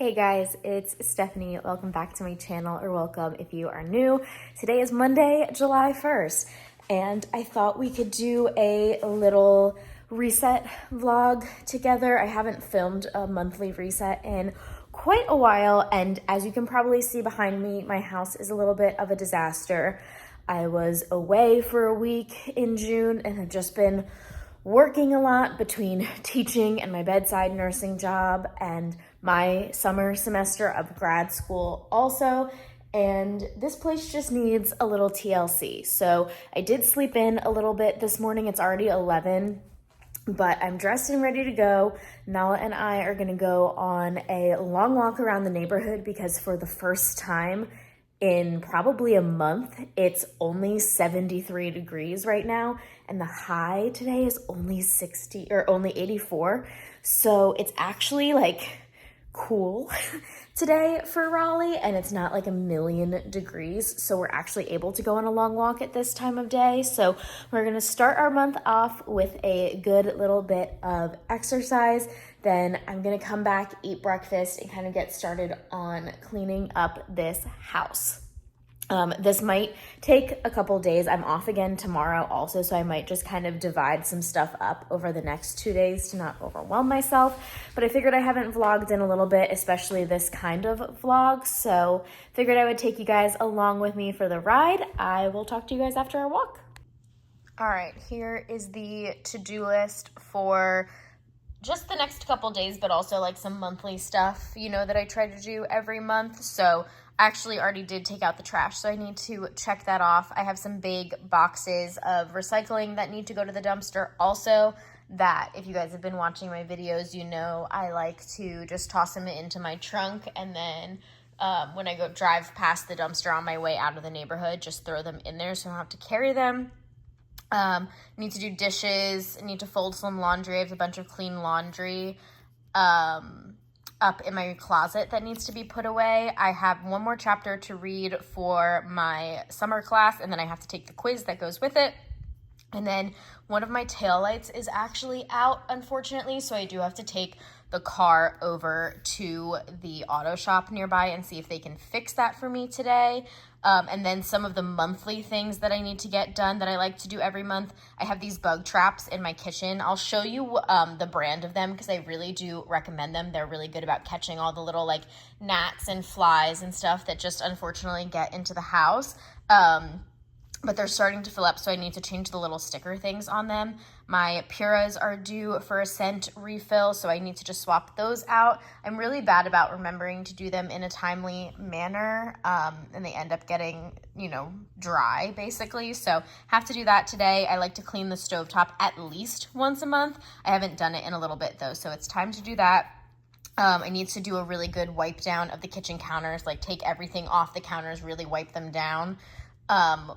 Hey guys, it's Stephanie. Welcome back to my channel, or welcome if you are new. Today is Monday, July 1st, and I thought we could do a little reset vlog together. I haven't filmed a monthly reset in quite a while, and as you can probably see behind me, my house is a little bit of a disaster. I was away for a week in June and have just been working a lot between teaching and my bedside nursing job and my summer semester of grad school also. And this place just needs a little TLC. So I did sleep in a little bit this morning. It's already 11, but I'm dressed and ready to go. Nala and I are gonna go on a long walk around the neighborhood because for the first time in probably a month, it's only 73 degrees right now, and the high today is only 60 or only 84. So it's actually like cool today for Raleigh, and it's not like a million degrees. So we're actually able to go on a long walk at this time of day. So we're gonna start our month off with a good little bit of exercise. Then I'm gonna come back, eat breakfast, and kind of get started on cleaning up this house. This might take a couple days. I'm off again tomorrow also, so I might just kind of divide some stuff up over the next 2 days to not overwhelm myself. But I figured I haven't vlogged in a little bit, especially this kind of vlog, so figured I would take you guys along with me for the ride. I will talk to you guys after our walk. All right, here is the to-do list for just the next couple days, but also like some monthly stuff, you know, that I try to do every month. So I actually already did take out the trash, so I need to check that off. I have some big boxes of recycling that need to go to the dumpster also, that if you guys have been watching my videos, you know I like to just toss them into my trunk, and then when I go drive past the dumpster on my way out of the neighborhood, just throw them in there so I don't have to carry them. Need to do dishes, need to fold some laundry. I have a bunch of clean laundry up in my closet that needs to be put away. I have one more chapter to read for my summer class, and then I have to take the quiz that goes with it. And then one of my taillights is actually out, unfortunately, so I do have to take the car over to the auto shop nearby and see if they can fix that for me today. And then some of the monthly things that I need to get done that I like to do every month. I have these bug traps in my kitchen. I'll show you the brand of them because I really do recommend them. They're really good about catching all the little like gnats and flies and stuff that just unfortunately get into the house. But they're starting to fill up, so I need to change the little sticker things on them. My Puras are due for a scent refill, so I need to just swap those out. I'm really bad about remembering to do them in a timely manner, and they end up getting, you know, dry, basically. So have to do that today. I like to clean the stovetop at least once a month. I haven't done it in a little bit, though, so it's time to do that. I need to do a really good wipe down of the kitchen counters, like take everything off the counters, really wipe them down.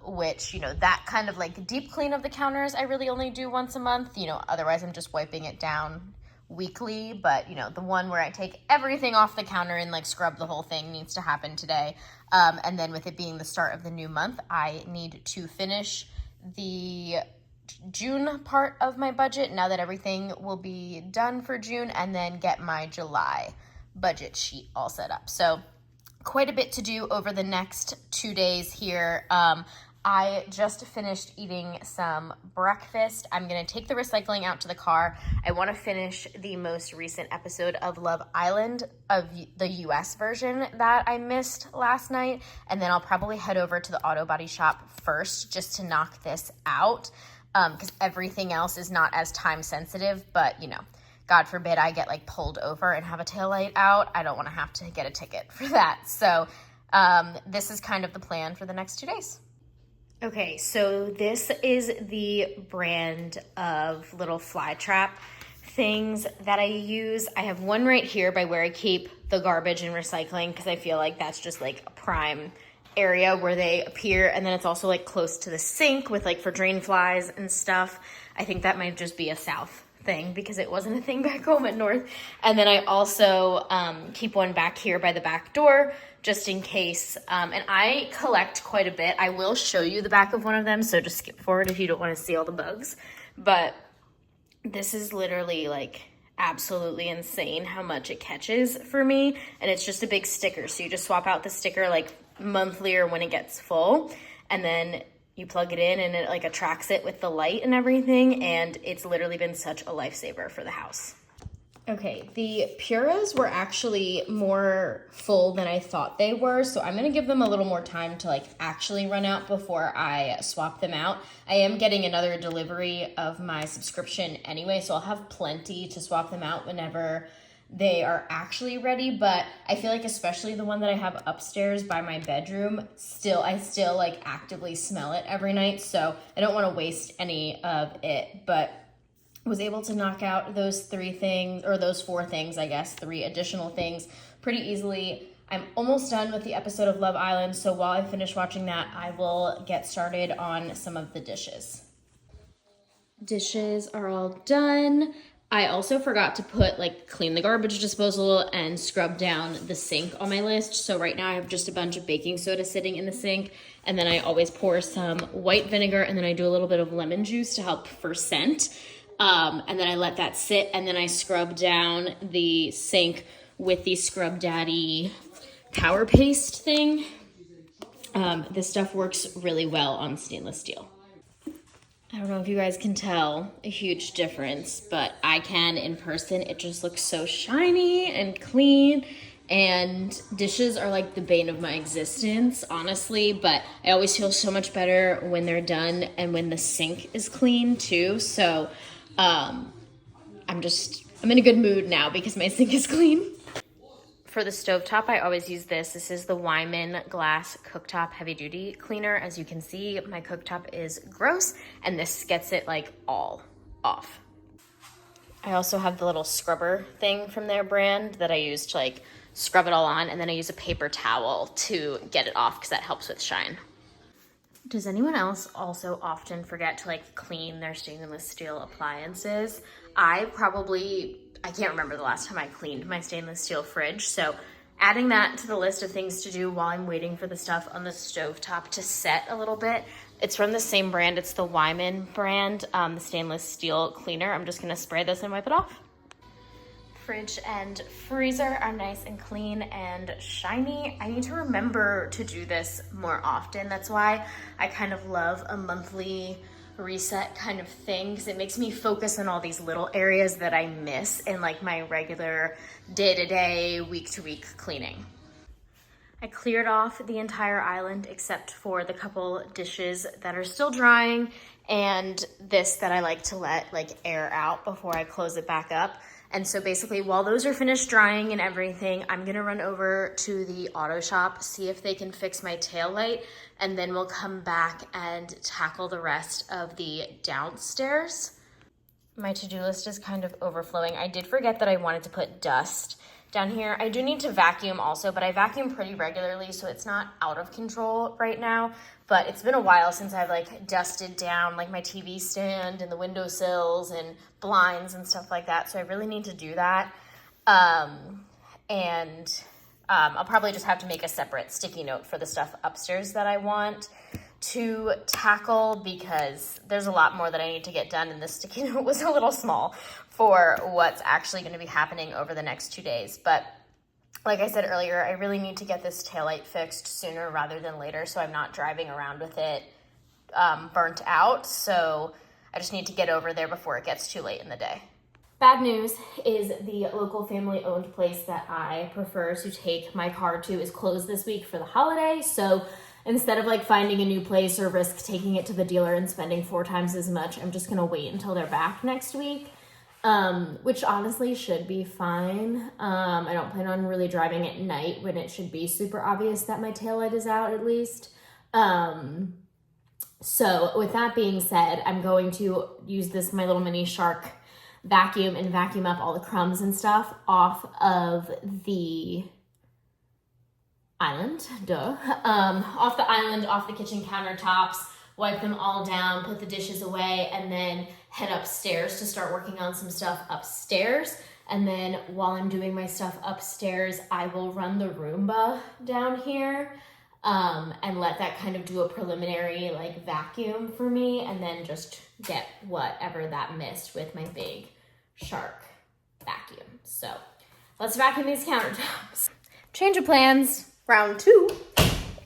Which, you know, that kind of like deep clean of the counters I really only do once a month, you know, otherwise I'm just wiping it down weekly. But, you know, the one where I take everything off the counter and like scrub the whole thing needs to happen today. And then with it being the start of the new month, I need to finish the June part of my budget now that everything will be done for June, and then get my July budget sheet all set up. So quite a bit to do over the next 2 days here. I just finished eating some breakfast. I'm gonna take the recycling out to the car. I wanna finish the most recent episode of Love Island, of the US version that I missed last night. And then I'll probably head over to the auto body shop first just to knock this out, because everything else is not as time sensitive, but you know, God forbid I get like pulled over and have a taillight out. I don't want to have to get a ticket for that. So this is kind of the plan for the next 2 days. Okay, so this is the brand of little fly trap things that I use. I have one right here by where I keep the garbage and recycling, because I feel like that's just like a prime area where they appear. And then it's also like close to the sink with like for drain flies and stuff. I think that might just be a South thing because it wasn't a thing back home at North. And then I also keep one back here by the back door just in case. And I collect quite a bit. I will show you the back of one of them, so just skip forward if you don't want to see all the bugs. But this is literally like absolutely insane how much it catches for me. And it's just a big sticker. So you just swap out the sticker like monthly or when it gets full. And then you plug it in and it like attracts it with the light and everything. And it's literally been such a lifesaver for the house. Okay, the Puras were actually more full than I thought they were, so I'm gonna give them a little more time to like actually run out before I swap them out. I am getting another delivery of my subscription anyway, so I'll have plenty to swap them out whenever they are actually ready, but I feel like especially the one that I have upstairs by my bedroom, I still like actively smell it every night, so I don't wanna waste any of it, but was able to knock out those 3 things, or those 4 things, I guess, 3 additional things pretty easily. I'm almost done with the episode of Love Island, so while I finish watching that, I will get started on some of the dishes. Dishes are all done. I also forgot to put clean the garbage disposal and scrub down the sink on my list. So right now I have just a bunch of baking soda sitting in the sink, and then I always pour some white vinegar, and then I do a little bit of lemon juice to help for scent. And then I let that sit, and then I scrub down the sink with the Scrub Daddy power paste thing. This stuff works really well on stainless steel. I don't know if you guys can tell a huge difference, but I can in person. It just looks so shiny and clean, and dishes are like the bane of my existence, honestly, but I always feel so much better when they're done and when the sink is clean too. So I'm in a good mood now because my sink is clean. For the stovetop, I always use this. This is the Wyman Glass Cooktop Heavy Duty Cleaner. As you can see, my cooktop is gross, and this gets it like all off. I also have the little scrubber thing from their brand that I use to like scrub it all on, and then I use a paper towel to get it off because that helps with shine. Does anyone else also often forget to like clean their stainless steel appliances? I can't remember the last time I cleaned my stainless steel fridge. So adding that to the list of things to do while I'm waiting for the stuff on the stovetop to set a little bit. It's from the same brand. It's the Wyman brand, the stainless steel cleaner. I'm just gonna spray this and wipe it off. Fridge and freezer are nice and clean and shiny. I need to remember to do this more often. That's why I kind of love a monthly reset kind of thing, because it makes me focus on all these little areas that I miss in like my regular day-to-day, week-to-week cleaning. I cleared off the entire island except for the couple dishes that are still drying and this that I like to let like air out before I close it back up. And so basically while those are finished drying and everything, I'm gonna run over to the auto shop, see if they can fix my tail light, and then we'll come back and tackle the rest of the downstairs. My to-do list is kind of overflowing. I did forget that I wanted to put dust down here. I do need to vacuum also, but I vacuum pretty regularly, so it's not out of control right now. But it's been a while since I've like dusted down like my TV stand and the windowsills and blinds and stuff like that. So I really need to do that. I'll probably just have to make a separate sticky note for the stuff upstairs that I want to tackle, because there's a lot more that I need to get done, and this sticky note was a little small for what's actually going to be happening over the next 2 days. But like I said earlier, I really need to get this taillight fixed sooner rather than later, so I'm not driving around with it burnt out. So I just need to get over there before it gets too late in the day. Bad news is the local family-owned place that I prefer to take my car to is closed this week for the holiday. So instead of like finding a new place or risk taking it to the dealer and spending 4 times as much, I'm just gonna wait until they're back next week, which honestly should be fine. I don't plan on really driving at night when it should be super obvious that my taillight is out at least. So with that being said, I'm going to use my little mini Shark vacuum and vacuum up all the crumbs and stuff off of the island, off the island, off the kitchen countertops, wipe them all down, put the dishes away, and then head upstairs to start working on some stuff upstairs. And then while I'm doing my stuff upstairs, I will run the Roomba down here and let that kind of do a preliminary like vacuum for me, and then just get whatever that missed with my big Shark vac. So let's vacuum these countertops. Change of plans. Round 2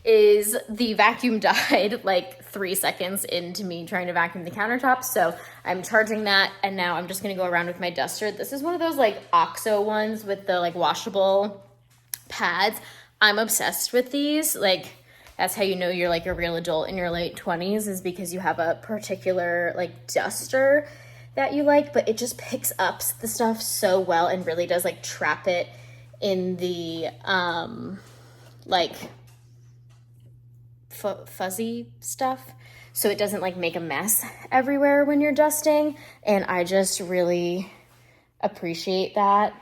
is the vacuum died like 3 seconds into me trying to vacuum the countertops. So I'm charging that, and now I'm just gonna go around with my duster. This is one of those like OXO ones with the like washable pads. I'm obsessed with these. Like, that's how you know you're like a real adult in your late 20s, is because you have a particular like duster that you like, but it just picks up the stuff so well and really does like trap it in the like fuzzy stuff, so it doesn't like make a mess everywhere when you're dusting. And I just really appreciate that,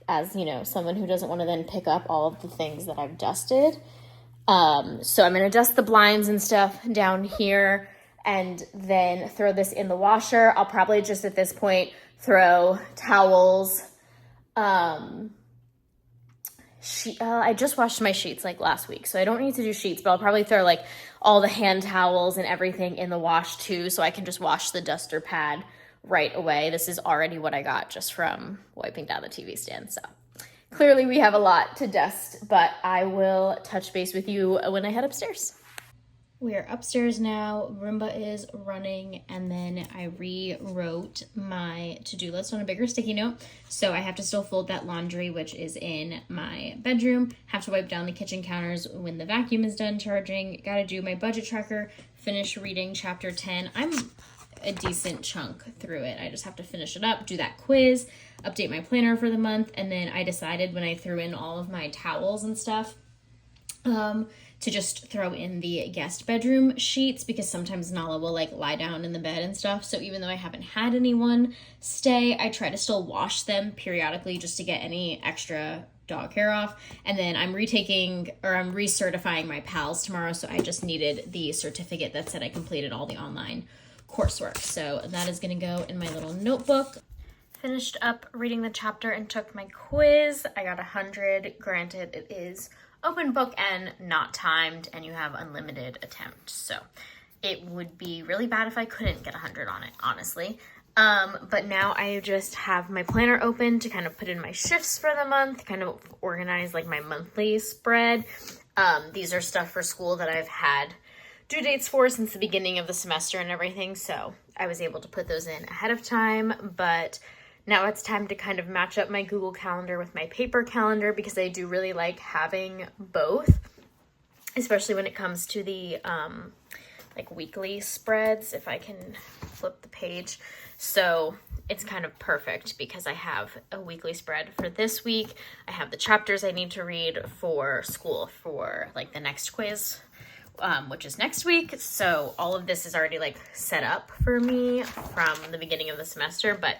as you know, someone who doesn't want to then pick up all of the things that I've dusted. So I'm gonna dust the blinds and stuff down here and then throw this in the washer. I'll probably just at this point throw towels. I just washed my sheets like last week, so I don't need to do sheets, but I'll probably throw like all the hand towels and everything in the wash too, so I can just wash the duster pad right away. This is already what I got just from wiping down the TV stand, so clearly we have a lot to dust, but I will touch base with you when I head upstairs. We are upstairs now. Roomba is running, and then I rewrote my to-do list on a bigger sticky note. So I have to still fold that laundry, which is in my bedroom. Have to wipe down the kitchen counters when the vacuum is done charging. Got to do my budget tracker, finish reading chapter 10. I'm a decent chunk through it. I just have to finish it up, do that quiz, update my planner for the month, and then I decided when I threw in all of my towels and stuff, to just throw in the guest bedroom sheets, because sometimes Nala will like lie down in the bed and stuff. So even though I haven't had anyone stay, I try to still wash them periodically just to get any extra dog hair off. And then I'm recertifying my PALS tomorrow. So I just needed the certificate that said I completed all the online coursework. So that is going to go in my little notebook. Finished up reading the chapter and took my quiz. I got 100. Granted, it is open book and not timed, and you have unlimited attempts, so it would be really bad if I couldn't get 100 on it, honestly. But now I just have my planner open to kind of put in my shifts for the month, kind of organize like my monthly spread. These are stuff for school that I've had due dates for since the beginning of the semester and everything, so I was able to put those in ahead of time. But now it's time to kind of match up my Google Calendar with my paper calendar, because I do really like having both, especially when it comes to the like weekly spreads, if I can flip the page. So it's kind of perfect because I have a weekly spread for this week. I have the chapters I need to read for school for like the next quiz, which is next week. So all of this is already like set up for me from the beginning of the semester, but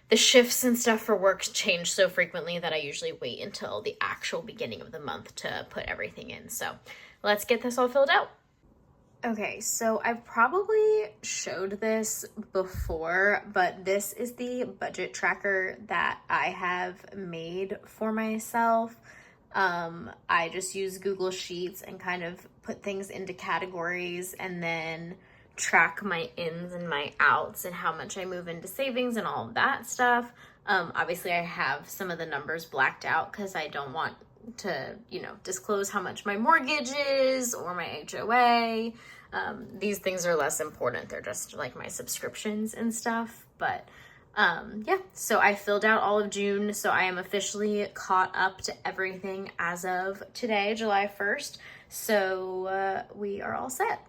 the shifts and stuff for work change so frequently that I usually wait until the actual beginning of the month to put everything in. So let's get this all filled out. Okay, so I've probably showed this before, but this is the budget tracker that I have made for myself. I just use Google Sheets and kind of put things into categories and then track my ins and my outs and how much I move into savings and all of that stuff. Obviously I have some of the numbers blacked out because I don't want to, disclose how much my mortgage is or my HOA. These things are less important. They're just like my subscriptions and stuff. But yeah, so I filled out all of June. So I am officially caught up to everything as of today, July 1st. So we are all set.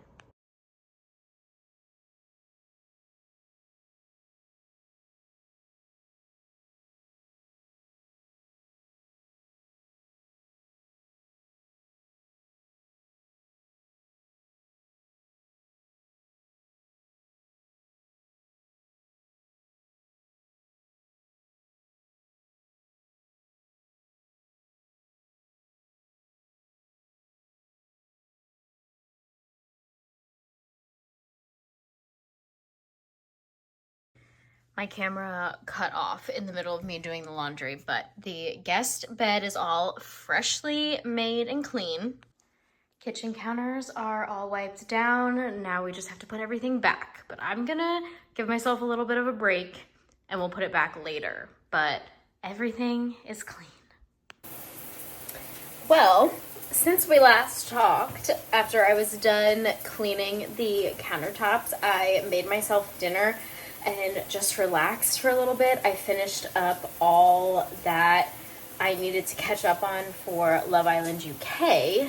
My camera cut off in the middle of me doing the laundry, but the guest bed is all freshly made and clean. Kitchen counters are all wiped down. Now we just have to put everything back, but I'm gonna give myself a little bit of a break and we'll put it back later. But everything is clean. Well, since we last talked, after I was done cleaning the countertops, I made myself dinner and just relaxed for a little bit. I finished up all that I needed to catch up on for Love Island UK.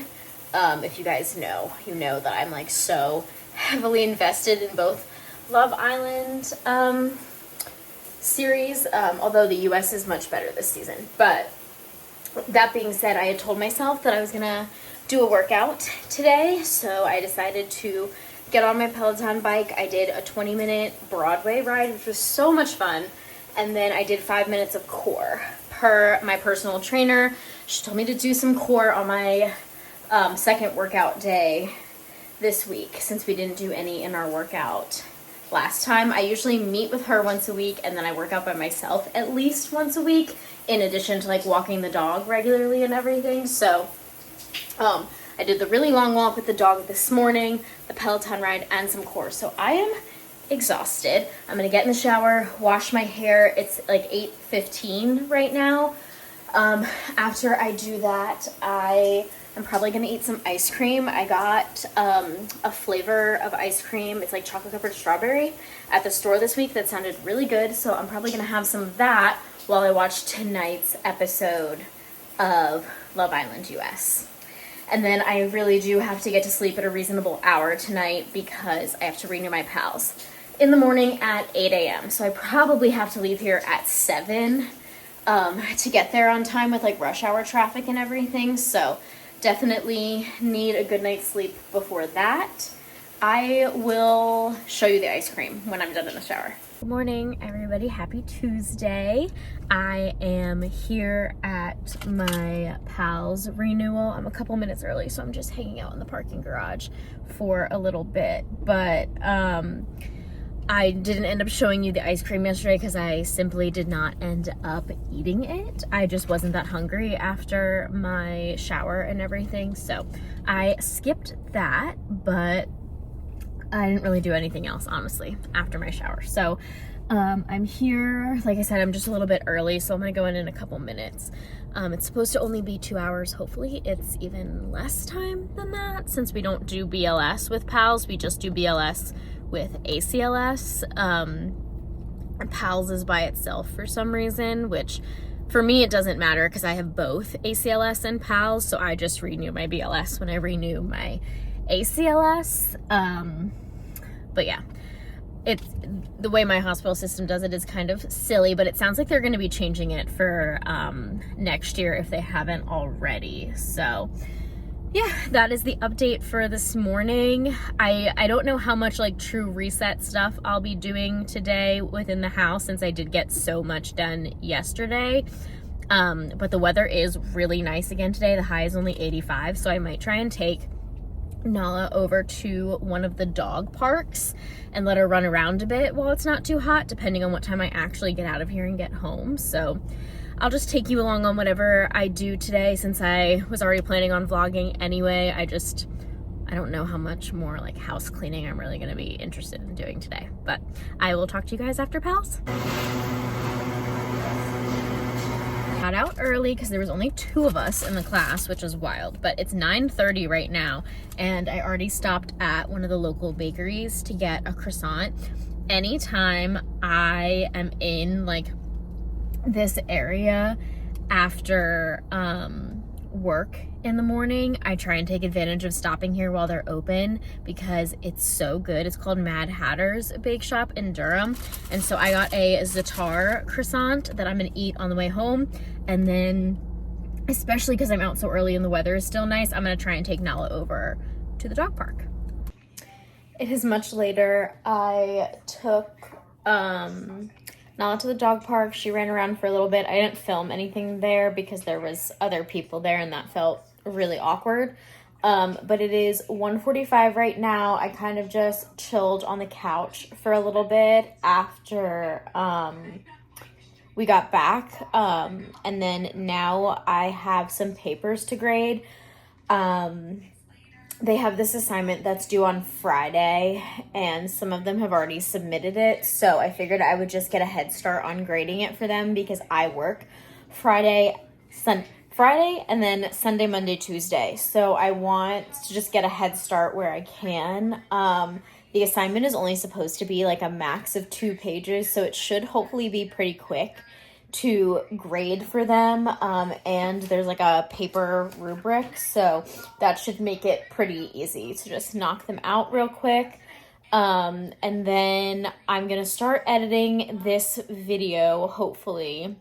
If you guys know, you know that I'm like so heavily invested in both Love Island series, although the US is much better this season. But that being said, I had told myself that I was gonna do a workout today, so I decided to get on my Peloton bike. I did a 20-minute Broadway ride, which was so much fun, and then I did 5 minutes of core. Per my personal trainer, she told me to do some core on my second workout day this week, since we didn't do any in our workout last time. I usually meet with her once a week, and then I work out by myself at least once a week, in addition to like walking the dog regularly and everything. So I did the really long walk with the dog this morning, the Peloton ride, and some core. So I am exhausted. I'm gonna get in the shower, wash my hair. It's like 8:15 right now. After I do that, I'm probably gonna eat some ice cream. I got a flavor of ice cream. It's like chocolate covered strawberry at the store this week that sounded really good. So I'm probably gonna have some of that while I watch tonight's episode of Love Island US. And then I really do have to get to sleep at a reasonable hour tonight because I have to renew my PALs in the morning at 8 a.m. So I probably have to leave here at 7 to get there on time with like rush hour traffic and everything. So definitely need a good night's sleep before that. I will show you the ice cream when I'm done in the shower. Good morning, everybody. Happy Tuesday. I am here at my PALS renewal. I'm a couple minutes early, so I'm just hanging out in the parking garage for a little bit. But I didn't end up showing you the ice cream yesterday because I simply did not end up eating it. I just wasn't that hungry after my shower and everything, so I skipped that, but I didn't really do anything else, honestly, after my shower. So I'm here, like I said, I'm just a little bit early, so I'm gonna go in a couple minutes. It's supposed to only be 2 hours. Hopefully it's even less time than that, since we don't do BLS with PALS, we just do BLS with ACLS. PALS is by itself for some reason, which for me it doesn't matter because I have both ACLS and PALS, so I just renew my BLS when I renew my ACLS. But yeah, it's the way my hospital system does it is kind of silly, but it sounds like they're going to be changing it for next year if they haven't already. So yeah, that is the update for this morning. I don't know how much like true reset stuff I'll be doing today within the house, since I did get so much done yesterday. But the weather is really nice again today. The high is only 85, so I might try and take Nala over to one of the dog parks and let her run around a bit while it's not too hot, depending on what time I actually get out of here and get home. So I'll just take you along on whatever I do today, since I was already planning on vlogging anyway. I don't know how much more like house cleaning I'm really going to be interested in doing today, but I will talk to you guys after PALS. Got out early because there was only 2 of us in the class, which was wild, but it's 9:30 right now, and I already stopped at one of the local bakeries to get a croissant. Anytime I am in like this area after work in the morning, I try and take advantage of stopping here while they're open because it's so good. It's called Mad Hatter's Bake Shop in Durham, and so I got a Za'atar croissant that I'm gonna eat on the way home, and then especially because I'm out so early and the weather is still nice, I'm gonna try and take Nala over to the dog park. It is much later. I took Nala to the dog park. She ran around for a little bit. I didn't film anything there because there was other people there and that felt really awkward. But it is 1:45 right now. I kind of just chilled on the couch for a little bit after we got back. And then now I have some papers to grade. they have this assignment that's due on Friday, and some of them have already submitted it. So I figured I would just get a head start on grading it for them because I work Friday, and then Sunday, Monday, Tuesday. So I want to just get a head start where I can. The assignment is only supposed to be like a max of 2 pages, so it should hopefully be pretty quick to grade for them, and there's like a paper rubric, so that should make it pretty easy to just knock them out real quick. And then I'm gonna start editing this video, hopefully.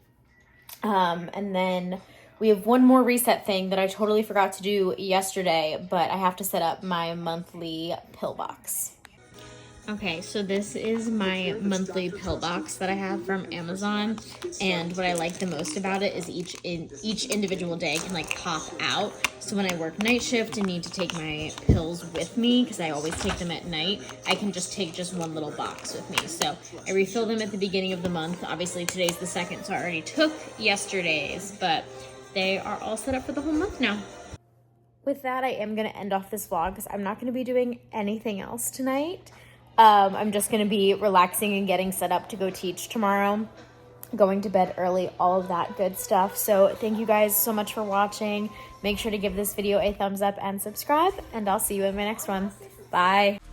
And then we have one more reset thing that I totally forgot to do yesterday, but I have to set up my monthly pill box. Okay, so this is my monthly pill box that I have from Amazon, and what I like the most about it is each individual day can like pop out. So when I work night shift and need to take my pills with me, because I always take them at night, I can just take just one little box with me. So I refill them at the beginning of the month. Obviously today's the 2nd, so I already took yesterday's, but they are all set up for the whole month now. With that, I am going to end off this vlog because I'm not going to be doing anything else tonight. I'm just going to be relaxing and getting set up to go teach tomorrow, going to bed early, all of that good stuff. So thank you guys so much for watching. Make sure to give this video a thumbs up and subscribe, and I'll see you in my next one. Bye.